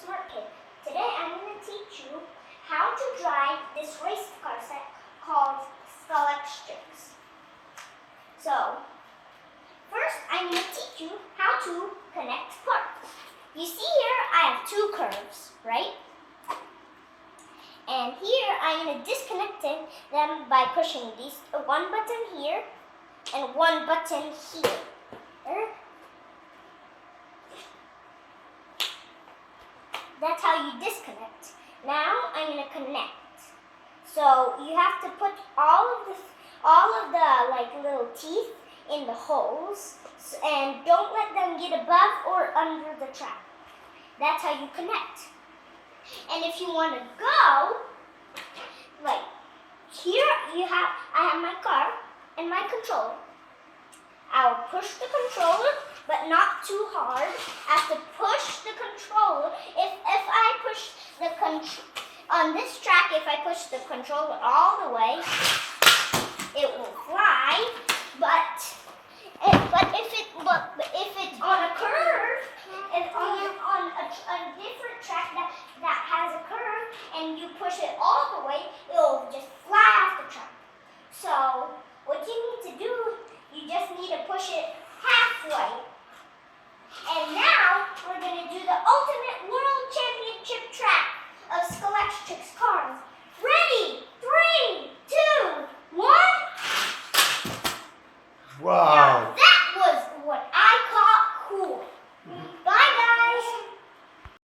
SmartKid. Today I'm going to teach you how to drive this race car set called Scalextric'S. So, first I'm going to teach you how to connect parts. You see here I have two curves, right? And here I'm going to disconnect them by pushing these one button here and one button here. That's how you disconnect. Now I'm going to connect. So you have to put all of the like little teeth in the holes, and don't let them get above or under the track. That's how you connect. And if you want to go, like here I have my car and my controller. I'll push the controller, but not too hard. I have to push the controller. If I push on this track, if I push the controller all the way, it will fly, but